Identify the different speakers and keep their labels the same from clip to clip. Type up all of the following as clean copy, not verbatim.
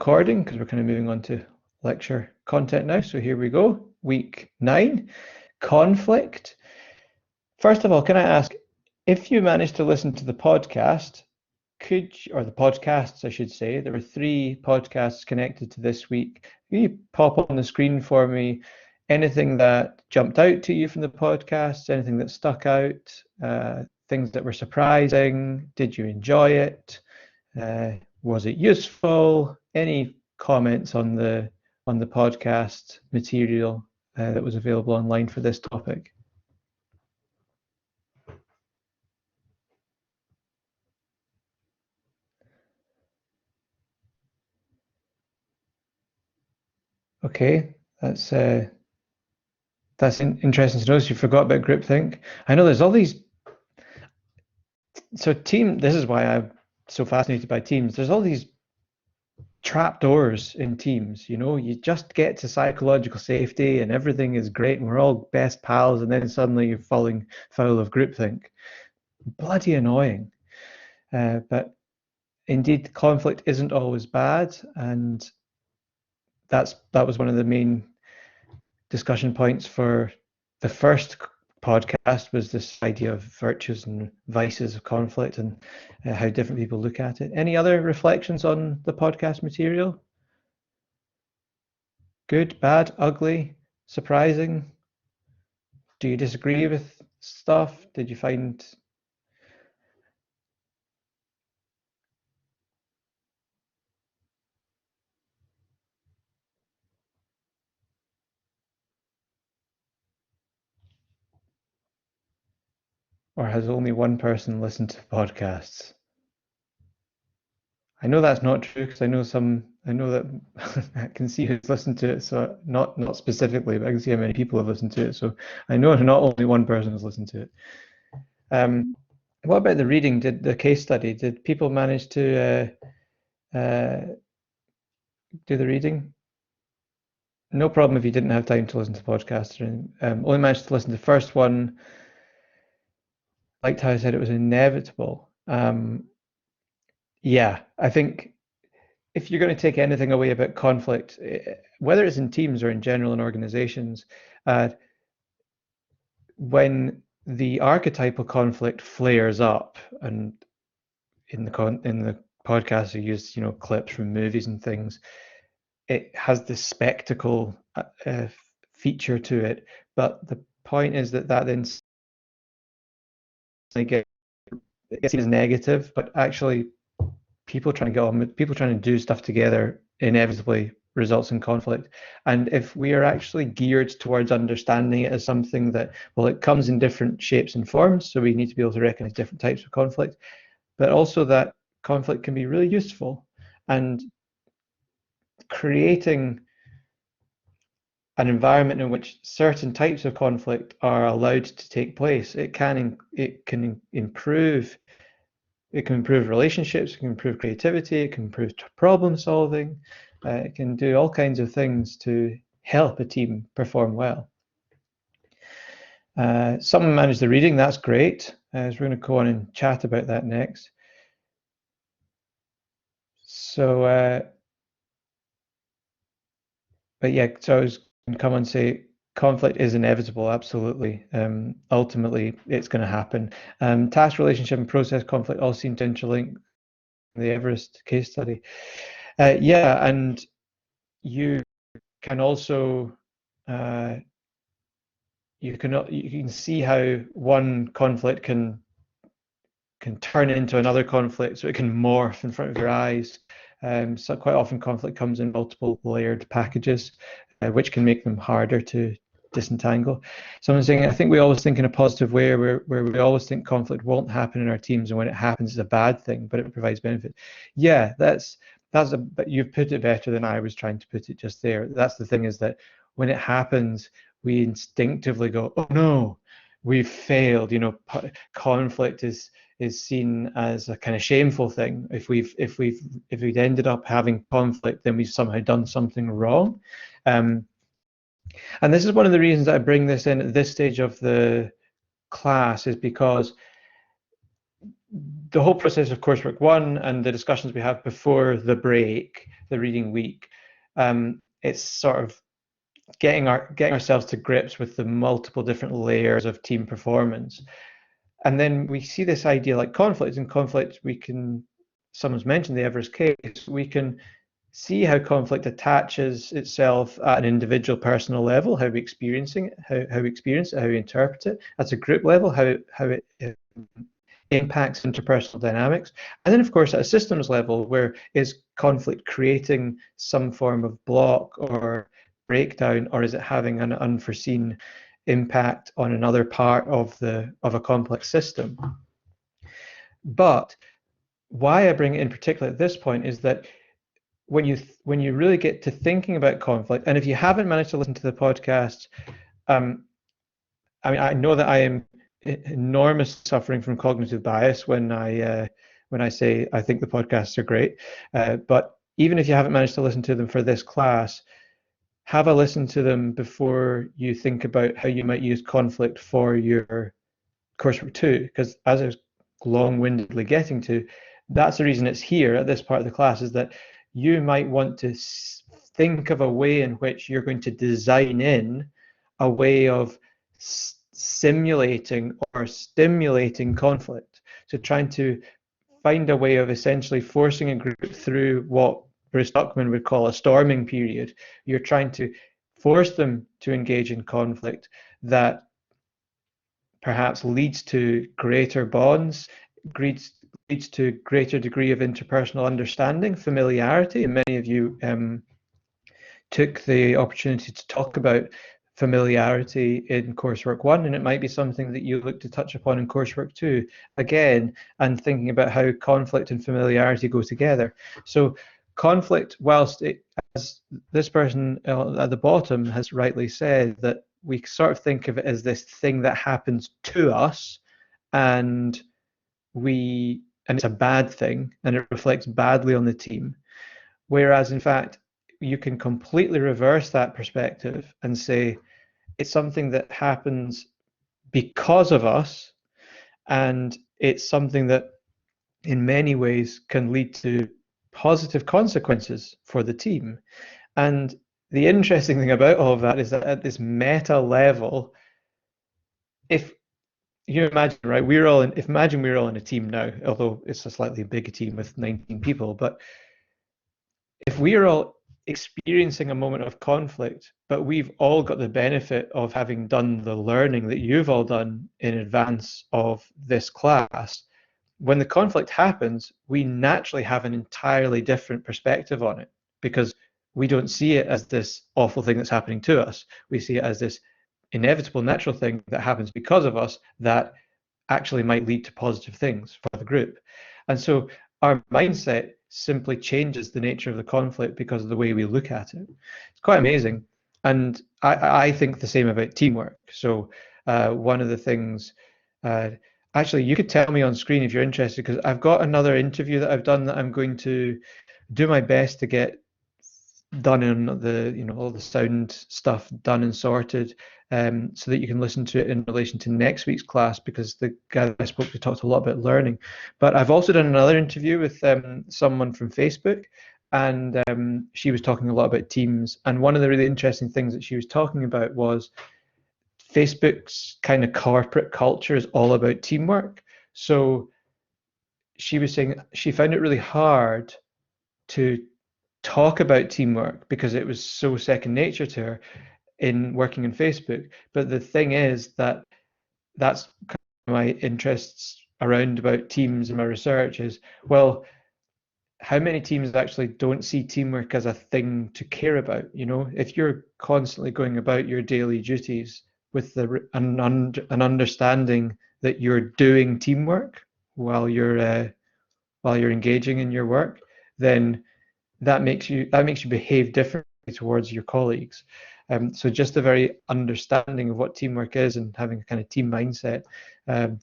Speaker 1: recording because we're kind of moving on to lecture content now. So here we go, week 9, conflict. First of all, can I ask, if you managed to listen to the podcast, or the podcasts, I should say, there were 3 podcasts connected to this week. Can you pop on the screen for me anything that jumped out to you from the podcast, anything that stuck out, things that were surprising? Did you enjoy it? Was it useful? Any comments on the podcast material that was available online for this topic? Okay, that's interesting to notice. You forgot about groupthink. I know there's all these. So this is why I'm so fascinated by teams. There's all these trapdoors in teams. You just get to psychological safety and everything is great and we're all best pals, and then suddenly you're falling foul of groupthink. Bloody annoying. But indeed, conflict isn't always bad, and that was one of the main discussion points for the first podcast, was this idea of virtues and vices of conflict and how different people look at it. Any other reflections on the podcast material? Good, bad, ugly, surprising? Do you disagree with stuff? Did you find... Or has only one person listened to podcasts? I know that's not true because I know that I can see who's listened to it, so not specifically, but I can see how many people have listened to it. So I know not only one person has listened to it. What about the reading? Did the case study? Did people manage to do the reading? No problem if you didn't have time to listen to podcasts. Only managed to listen to the first one. Liked how I said it was inevitable. Yeah, I think if you're going to take anything away about conflict, whether it's in teams or in general in organizations, when the archetypal conflict flares up, and in the podcast we used clips from movies and things, it has this spectacle feature to it, but the point is that then gets seen as negative, but actually people trying to get on with people trying to do stuff together inevitably results in conflict. And if we are actually geared towards understanding it as something that, well, it comes in different shapes and forms, so we need to be able to recognize different types of conflict, but also that conflict can be really useful, and creating an environment in which certain types of conflict are allowed to take place, it can improve relationships, it can improve creativity, it can improve problem solving, it can do all kinds of things to help a team perform well. Someone managed the reading, that's great. So we're going to go on and chat about that next. So, but yeah, so I was going to come and say conflict is inevitable, absolutely. Ultimately, it's going to happen. Task, relationship, and process conflict all seem to interlink in the Everest case study. Yeah, and you can also you can see how one conflict can turn into another conflict, so it can morph in front of your eyes. So quite often conflict comes in multiple layered packages, which can make them harder to disentangle. Someone's saying, I think we always think in a positive way, where we always think conflict won't happen in our teams, and when it happens, it's a bad thing, but it provides benefit. Yeah, but you've put it better than I was trying to put it just there. That's the thing, is that when it happens, we instinctively go, oh no, we've failed. Conflict is seen as a kind of shameful thing. If we'd ended up having conflict, then we've somehow done something wrong. And this is one of the reasons I bring this in at this stage of the class, is because the whole process of coursework 1 and the discussions we have before the break, the reading week, it's sort of getting ourselves to grips with the multiple different layers of team performance. And then we see this idea like conflict. In conflict, someone's mentioned the Everest case, we can see how conflict attaches itself at an individual personal level, how we experiencing it, how we experience it, how we interpret it. At a group level, how it impacts interpersonal dynamics. And then, of course, at a systems level, where is conflict creating some form of block or breakdown, or is it having an unforeseen impact on another part of a complex system? But why I bring it in particular at this point is that when you really get to thinking about conflict, and if you haven't managed to listen to the podcast, I mean, I know that I am enormous suffering from cognitive bias when I say I think the podcasts are great, but even if you haven't managed to listen to them for this class, have a listen to them before you think about how you might use conflict for your coursework 2, because as I was long-windedly getting to, that's the reason it's here at this part of the class, is that you might want to think of a way in which you're going to design in a way of simulating or stimulating conflict. So trying to find a way of essentially forcing a group through what Bruce Tuckman would call a storming period. You're trying to force them to engage in conflict that perhaps leads to greater bonds, leads to greater degree of interpersonal understanding, familiarity. And many of you took the opportunity to talk about familiarity in coursework 1, and it might be something that you look to touch upon in coursework 2 again, and thinking about how conflict and familiarity go together. So conflict, whilst as this person at the bottom has rightly said, that we sort of think of it as this thing that happens to us, and it's a bad thing and it reflects badly on the team. Whereas in fact, you can completely reverse that perspective and say it's something that happens because of us, and it's something that in many ways can lead to positive consequences for the team. And the interesting thing about all of that is that at this meta level, if you imagine, right, imagine we're all in a team now, although it's a slightly bigger team with 19 people, but if we are all experiencing a moment of conflict, but we've all got the benefit of having done the learning that you've all done in advance of this class, when the conflict happens, we naturally have an entirely different perspective on it, because we don't see it as this awful thing that's happening to us. We see it as this inevitable natural thing that happens because of us that actually might lead to positive things for the group. And so our mindset simply changes the nature of the conflict because of the way we look at it. It's quite amazing. And I think the same about teamwork. So one of the things, actually, you could tell me on screen if you're interested, because I've got another interview that I've done that I'm going to do my best to get done in all the sound stuff done and sorted, so that you can listen to it in relation to next week's class, because the guy that I spoke to talked a lot about learning. But I've also done another interview with someone from Facebook, and she was talking a lot about teams. And one of the really interesting things that she was talking about was Facebook's kind of corporate culture is all about teamwork. So she was saying she found it really hard to talk about teamwork because it was so second nature to her in working in Facebook. But the thing is that that's kind of my interests around about teams and my research is, well, how many teams actually don't see teamwork as a thing to care about? If you're constantly going about your daily duties with an understanding that you're doing teamwork while you're engaging in your work, then that makes you behave differently towards your colleagues. So just a very understanding of what teamwork is and having a kind of team mindset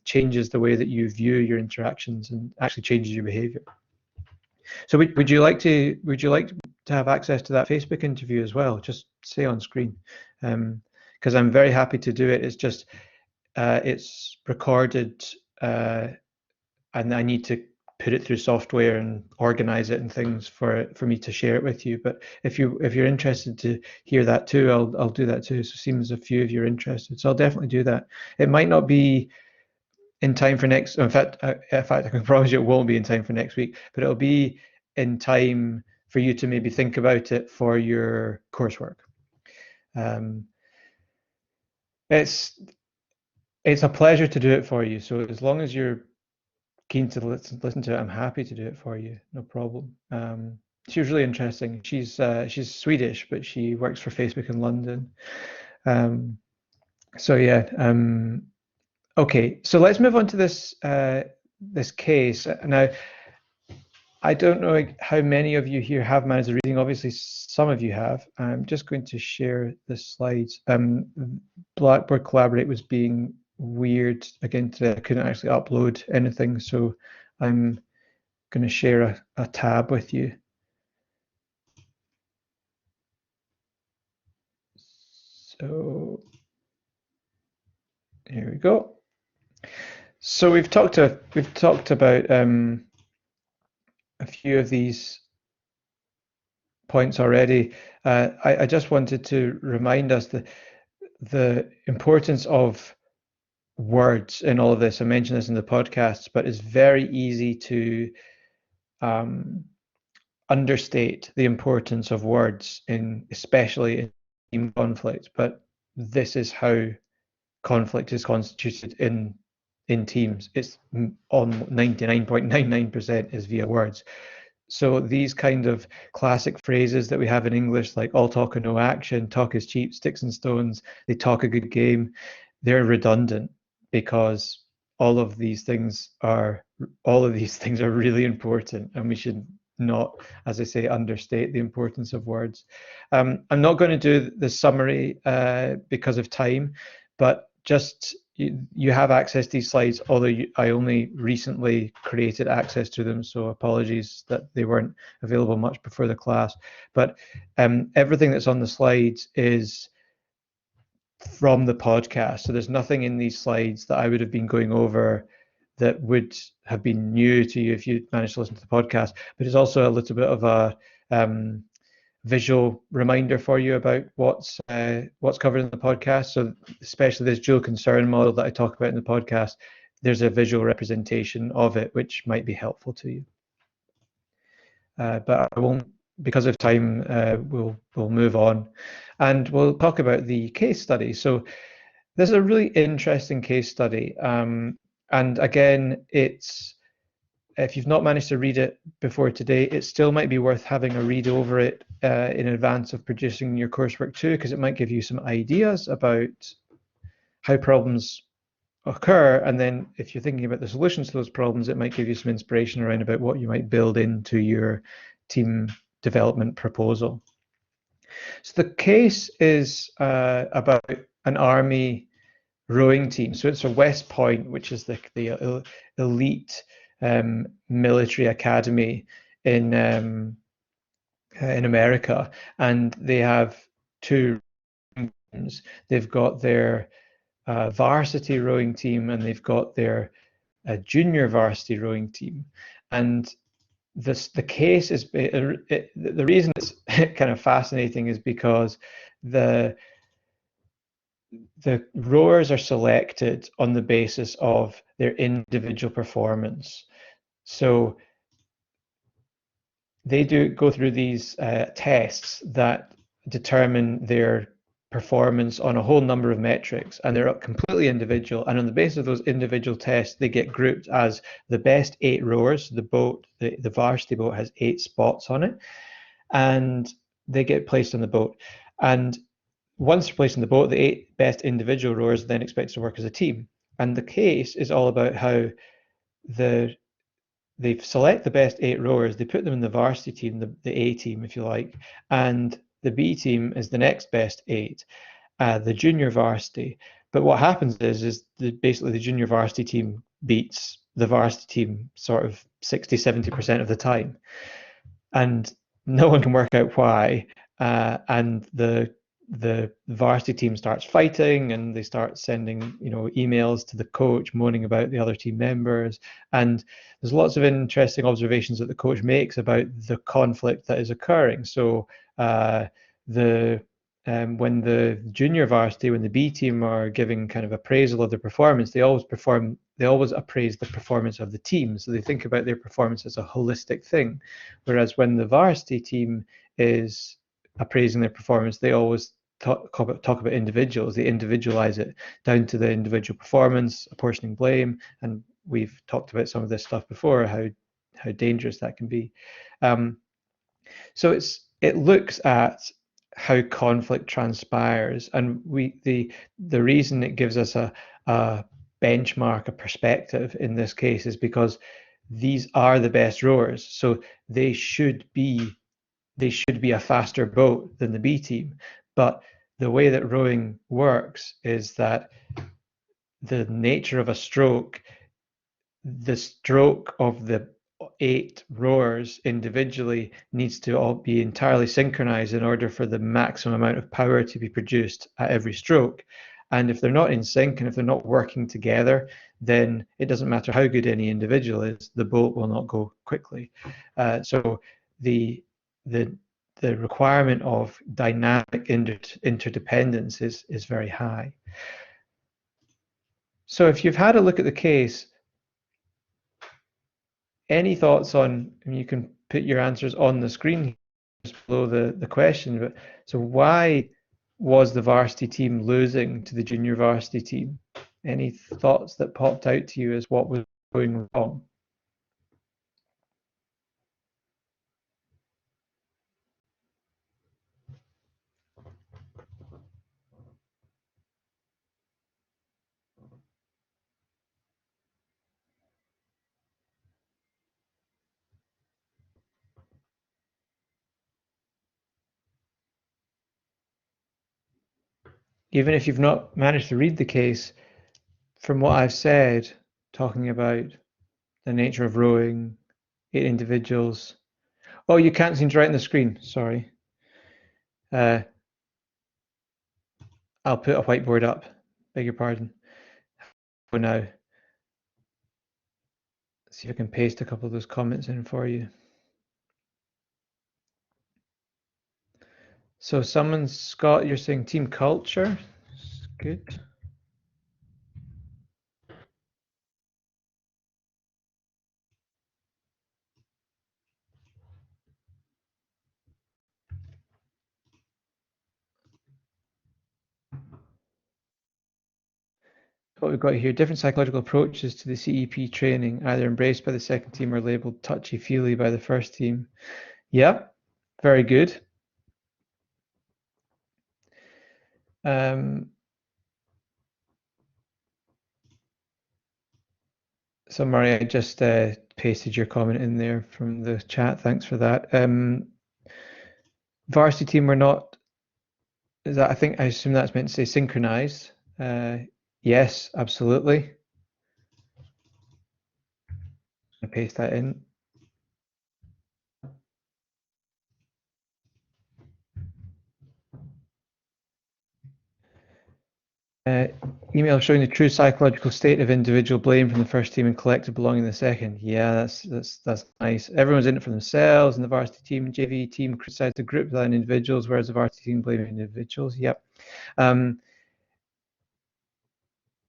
Speaker 1: changes the way that you view your interactions and actually changes your behavior. So would you like to have access to that Facebook interview as well? Just say on screen, because I'm very happy to do it. It's just it's recorded. and I need to put it through software and organize it and things for me to share it with you. But if you're interested to hear that too, I'll do that too. So it seems a few of you are interested, so I'll definitely do that. It might not be in time for next. In fact, I can promise you it won't be in time for next week, but it'll be in time for you to maybe think about it for your coursework. It's a pleasure to do it for you. So as long as you're keen to listen to it, I'm happy to do it for you. No problem. She was really interesting. She's Swedish, but she works for Facebook in London. So yeah. Okay, so let's move on to this this case. Now, I don't know how many of you here have managed the reading. Obviously, some of you have. I'm just going to share the slides. Blackboard Collaborate was being weird again today. I couldn't actually upload anything, so I'm going to share a tab with you. So here we go. So we've talked about a few of these points already. I just wanted to remind us that the importance of words in all of this. I mentioned this in the podcasts, but it's very easy to understate the importance of words especially in team conflict. But this is how conflict is constituted in teams. It's on 99.99% is via words. So these kind of classic phrases that we have in English, like all talk and no action, talk is cheap, sticks and stones, they talk a good game, they're redundant because all of these things are really important, and we should not, as I say, understate the importance of words. I'm not going to do the summary because of time, but just you have access to these slides, although I only recently created access to them, so apologies that they weren't available much before the class. But everything that's on the slides is from the podcast, so there's nothing in these slides that I would have been going over that would have been new to you if you managed to listen to the podcast. But it's also a little bit of a visual reminder for you about what's covered in the podcast. So especially this dual concern model that I talk about in the podcast, there's a visual representation of it which might be helpful to you. But I won't, because of time, we'll move on and we'll talk about the case study. So this is a really interesting case study, and again, if you've not managed to read it before today, it still might be worth having a read over it in advance of producing your coursework too, because it might give you some ideas about how problems occur. And then if you're thinking about the solutions to those problems, it might give you some inspiration around about what you might build into your team development proposal. So the case is about an army rowing team. So it's a West Point, which is the elite military academy in America, and they have two teams. They've got their varsity rowing team, and they've got their junior varsity rowing team. And the case is the reason it's kind of fascinating is because the rowers are selected on the basis of their individual performance. So they do go through these tests that determine their performance on a whole number of metrics, and they're completely individual. And on the basis of those individual tests, they get grouped as the best 8 rowers. The varsity boat has 8 spots on it, and they get placed on the boat. And once they're placed on the boat, the 8 best individual rowers are then expected to work as a team. And the case is all about how they select the best 8 rowers, they put them in the varsity team, the A team, if you like, and the B team is the next best 8, the junior varsity. But what happens is basically the junior varsity team beats the varsity team sort of 60-70% of the time, and no one can work out why. And the the varsity team starts fighting and they start sending emails to the coach moaning about the other team members, and there's lots of interesting observations that the coach makes about the conflict that is occurring. So when the junior varsity, when the B team are giving kind of appraisal of their performance, they always appraise the performance of the team. So they think about their performance as a holistic thing. Whereas when the varsity team is appraising their performance, they always talk about individuals. They individualize it down to the individual performance, apportioning blame, and we've talked about some of this stuff before, how dangerous that can be. So it looks at how conflict transpires, and the reason it gives us a benchmark, a perspective in this case, is because these are the best rowers, so they should be a faster boat than the B team. But the way that rowing works is that the nature of a stroke, the stroke of the 8 rowers individually needs to all be entirely synchronized in order for the maximum amount of power to be produced at every stroke. And if they're not in sync and if they're not working together, then it doesn't matter how good any individual is, the boat will not go quickly. So the requirement of dynamic interdependence is very high. So if you've had a look at the case, any thoughts on, I mean, you can put your answers on the screen just below the question, but so why was the varsity team losing to the junior varsity team? Any thoughts that popped out to you as what was going wrong? Even if you've not managed to read the case, from what I've said, talking about the nature of rowing, 8 individuals. Oh, you can't seem to write on the screen. Sorry. I'll put a whiteboard up. Beg your pardon. For now. See if I can paste a couple of those comments in for you. So Scott, you're saying team culture. Good. What we've got here, different psychological approaches to the CEP training, either embraced by the second team or labeled touchy-feely by the first team. Yeah, very good. So Murray, I just pasted your comment in there from the chat. Thanks for that. Varsity team were not, is that, I assume that's meant to say synchronized. Yes, absolutely. I paste that in. Email showing the true psychological state of individual blame from the first team and collective belonging in the second. Yeah, that's nice. Everyone's in it for themselves, and the varsity team, JV team criticized the group rather than individuals, whereas the varsity team blamed individuals. Yep.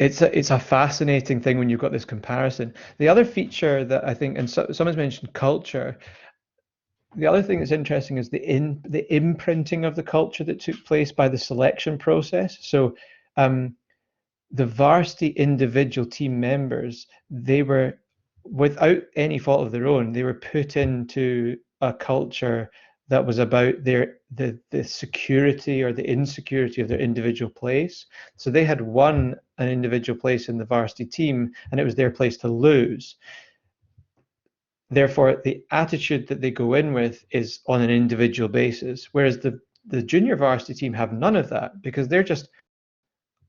Speaker 1: It's a fascinating thing when you've got this comparison. The other feature that I think, and someone's mentioned culture. The other thing that's interesting is the imprinting of the culture that took place by the selection process. So the varsity individual team members, they were, without any fault of their own, they were put into a culture that was about the security or the insecurity of their individual place. So they had won an individual place in the varsity team, and it was their place to lose. Therefore, the attitude that they go in with is on an individual basis, whereas the junior varsity team have none of that because they're just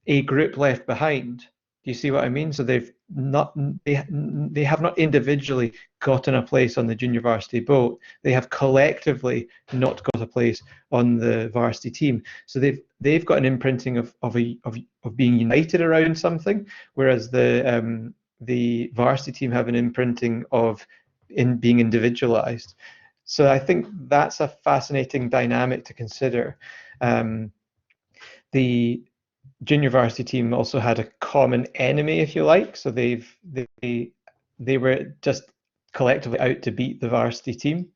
Speaker 1: a group left behind. Do you see what I mean? So they have not individually gotten a place on the junior varsity boat. They have collectively not got a place on the varsity team. So they've got an imprinting of being united around something, whereas the varsity team have an imprinting of being individualized. So I think that's a fascinating dynamic to consider. The junior varsity team also had a common enemy, if you like. So they were just collectively out to beat the varsity team,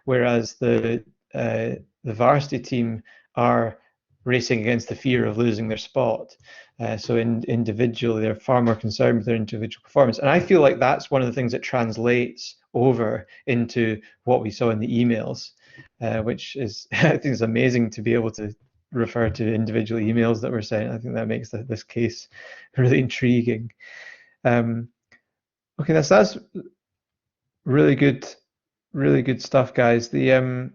Speaker 1: whereas the varsity team are racing against the fear of losing their spot. So individually, they're far more concerned with their individual performance. And I feel like that's one of the things that translates over into what we saw in the emails, which is, I think is amazing to be able to refer to individual emails that were sent. I think that makes this case really intriguing. Okay, that's really good stuff, guys. The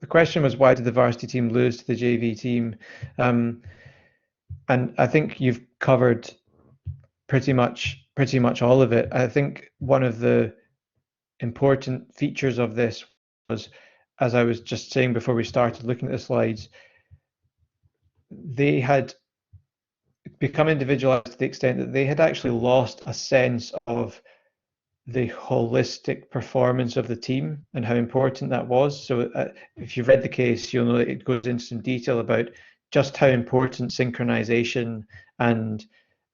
Speaker 1: question was, why did the varsity team lose to the JV team? And I think you've covered pretty much all of it. I think one of the important features of this was, as I was just saying before we started looking at the slides, they had become individualized to the extent that they had actually lost a sense of the holistic performance of the team and how important that was. So if you've read the case, you'll know that it goes into some detail about just how important synchronization and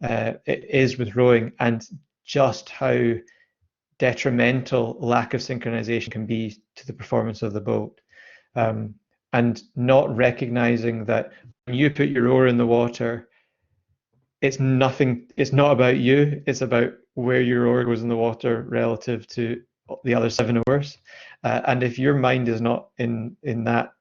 Speaker 1: it is with rowing, and just how detrimental lack of synchronization can be to the performance of the boat. And not recognizing that when you put your oar in the water, it's not about you, it's about where your oar goes in the water relative to the other 7 oars. And if your mind is not in that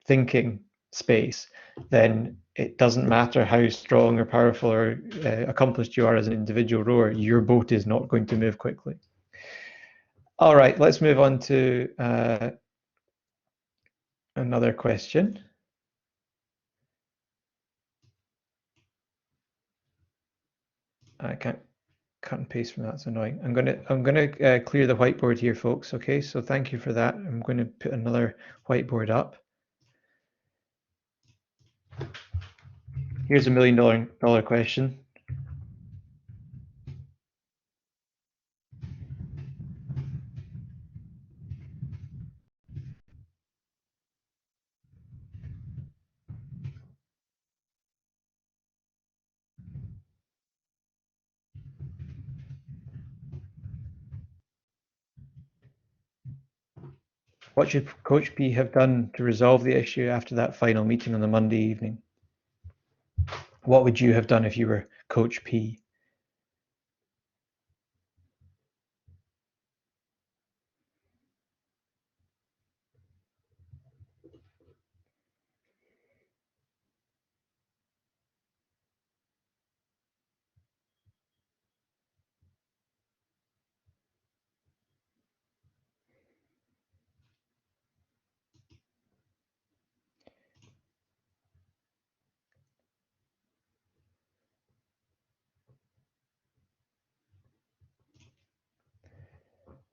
Speaker 1: thinking space, then it doesn't matter how strong or powerful or accomplished you are as an individual rower, your boat is not going to move quickly. All right, let's move on to another question. I can't cut and paste from that. It's annoying. I'm gonna clear the whiteboard here, folks. Okay, so thank you for that. I'm going to put another whiteboard up. Here's $1 million question. What should Coach P have done to resolve the issue after that final meeting on the Monday evening? What would you have done if you were Coach P?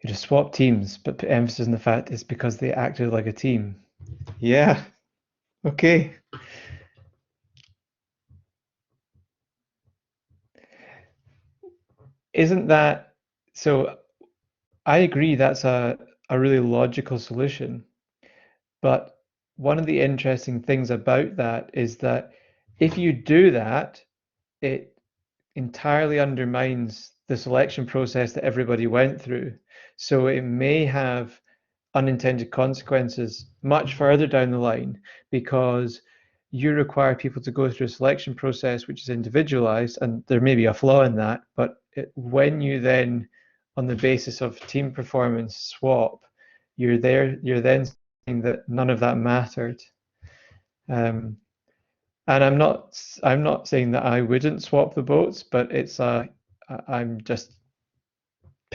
Speaker 1: You'd have swapped teams, but put emphasis on the fact it's because they acted like a team. Yeah, okay. Isn't that so? I agree that's a really logical solution. But one of the interesting things about that is that if you do that, it entirely undermines the selection process that everybody went through. So it may have unintended consequences much further down the line, because you require people to go through a selection process which is individualized, and there may be a flaw in that, but when you then, on the basis of team performance, swap, you're then saying that none of that mattered. And I'm not saying that I wouldn't swap the boats, but I'm just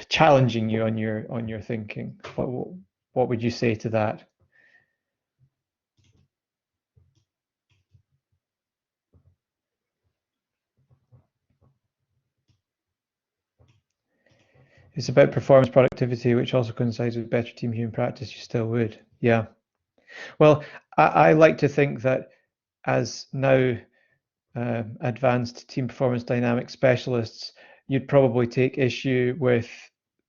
Speaker 1: challenging you on your thinking. What would you say to that? It's about performance productivity, which also coincides with better team human practice. You still would. Yeah. Well, I like to think that as now advanced team performance dynamic specialists, you'd probably take issue with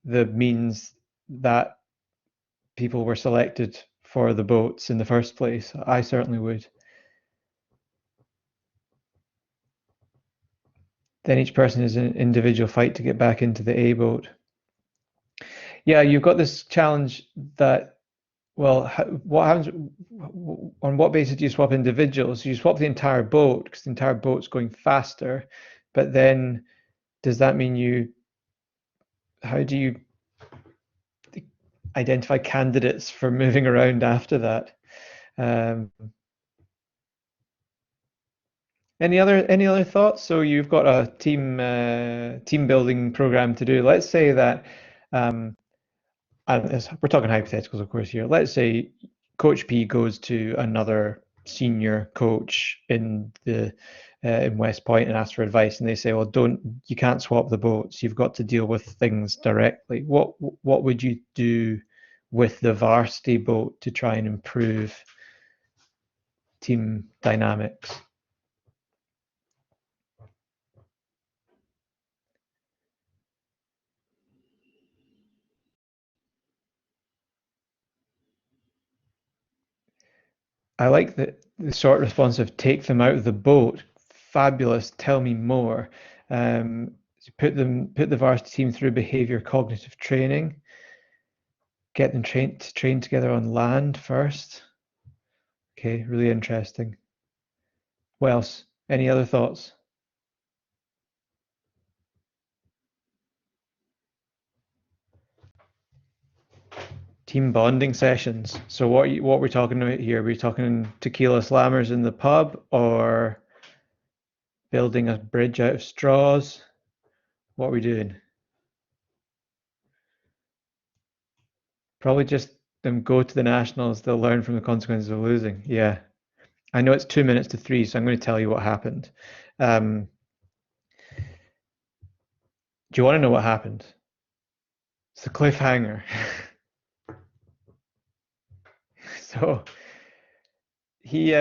Speaker 1: the means that people were selected for the boats in the first place. I certainly would. Then each person is an individual fight to get back into the A boat. Yeah, you've got this challenge that, well, what happens on what basis do you swap individuals? You swap the entire boat because the entire boat's going faster, but then does that mean how do you identify candidates for moving around after that? Um, any other thoughts? So you've got a team building program to do. Let's say that um, we're talking hypotheticals, of course, here. Let's say Coach P goes to another senior coach in West Point and asks for advice, and they say, "Well, you can't swap the boats. You've got to deal with things directly." What would you do with the varsity boat to try and improve team dynamics? I like the short response of take them out of the boat. Fabulous. Tell me more. So put the varsity team through behavior cognitive training. Get them train together on land first. Okay, really interesting. What else? Any other thoughts? Team bonding sessions. So what we're talking about here? Are we talking tequila slammers in the pub or building a bridge out of straws? What are we doing? Probably just them go to the nationals. They'll learn from the consequences of losing. Yeah, I know it's 2 minutes to three, so I'm going to tell you what happened. Do you want to know what happened? It's the cliffhanger. So he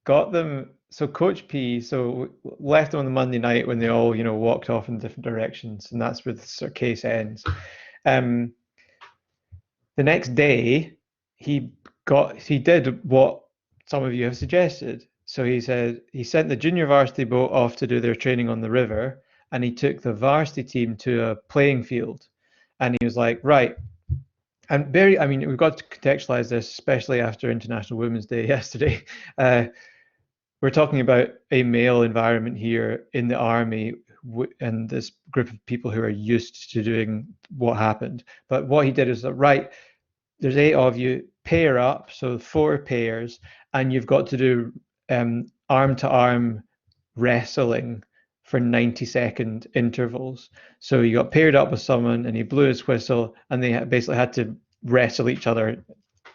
Speaker 1: got them. So Coach P, so left them on the Monday night when they all, walked off in different directions, and that's where the sort of case ends. Um, the next day, he did what some of you have suggested. So he said he sent the junior varsity boat off to do their training on the river, and he took the varsity team to a playing field, and he was like, right. And I mean, we've got to contextualize this, especially after International Women's Day yesterday. We're talking about a male environment here in the army and this group of people who are used to doing what happened. But what he did is that, right, there's 8 of you, pair up, so 4 pairs, and you've got to do arm to arm wrestling for 90-second intervals. So you got paired up with someone and he blew his whistle and they basically had to wrestle each other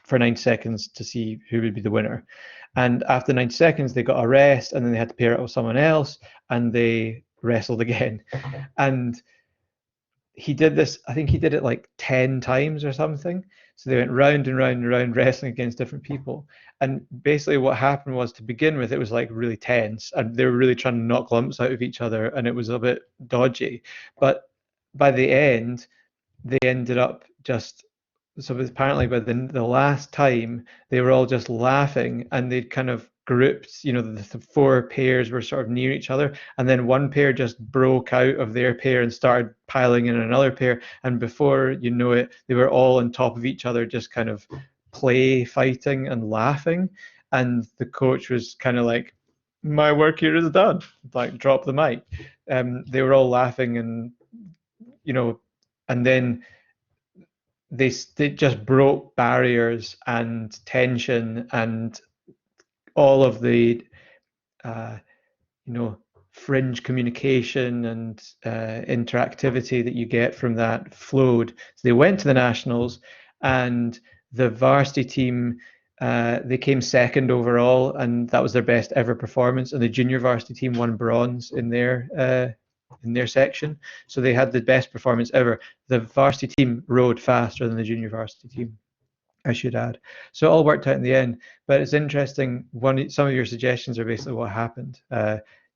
Speaker 1: for 90 seconds to see who would be the winner. And after 90 seconds, they got a rest and then they had to pair up with someone else and they wrestled again. And he did this, I think he did it like 10 times or something. So they went round and round and round wrestling against different people. And basically what happened was, to begin with, it was like really tense and they were really trying to knock lumps out of each other and it was a bit dodgy. But by the end, they ended up just, so apparently by the last time they were all just laughing and they'd kind of grouped, the 4 pairs were sort of near each other, and then one pair just broke out of their pair and started piling in another pair, and before you know it, they were all on top of each other, just kind of play fighting and laughing. And the coach was kind of like, my work here is done, like drop the mic. They were all laughing and then they just broke barriers and tension and all of the uh, fringe communication and interactivity that you get from that flowed. So they went to the nationals, and the varsity team, they came second overall, and that was their best ever performance. And the junior varsity team won bronze in their in their section, so they had the best performance ever. The varsity team rowed faster than the junior varsity team, I should add. So it all worked out in the end. But it's interesting. Some of your suggestions are basically what happened.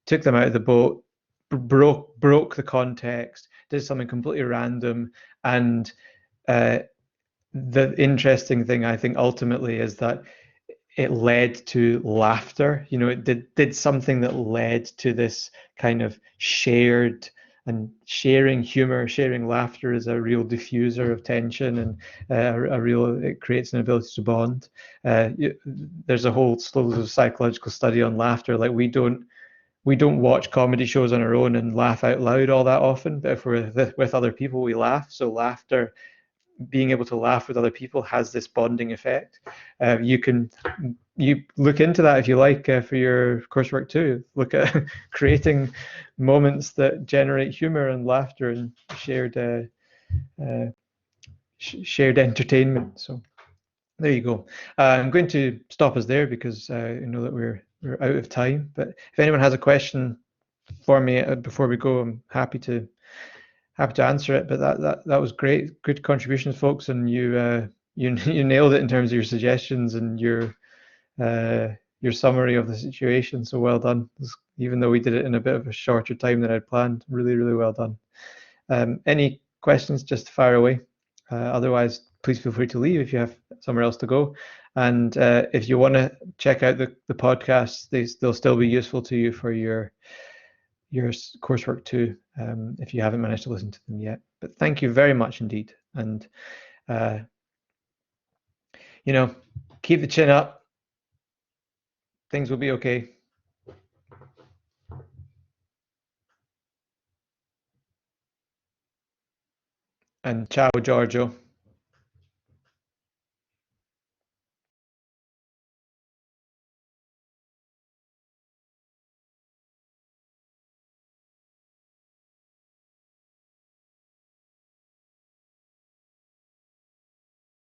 Speaker 1: Took them out of the boat, broke the context, did something completely random, and the interesting thing I think ultimately is that it led to laughter. You know, it did something that led to this kind of shared, and sharing humor, sharing laughter is a real diffuser of tension, and it creates an ability to bond. There's a whole slew of psychological study on laughter. Like we don't watch comedy shows on our own and laugh out loud all that often, but if we're with other people, we laugh. So laughter, being able to laugh with other people, has this bonding effect. You look into that if you like, for your coursework too. Look at creating moments that generate humor and laughter and shared entertainment. So there you go. I'm going to stop us there because I know that we're out of time. But if anyone has a question for me before we go, I'm happy to answer it. But that was great, good contributions, folks, and you nailed it in terms of your suggestions and your summary of the situation. So well done. Even though we did it in a bit of a shorter time than I'd planned, really, really well done. Any questions, just fire away. Otherwise, please feel free to leave if you have somewhere else to go. And if you want to check out the podcasts, they'll still be useful to you for your coursework too, if you haven't managed to listen to them yet. But thank you very much indeed. And, keep the chin up. Things will be okay. And ciao, Giorgio.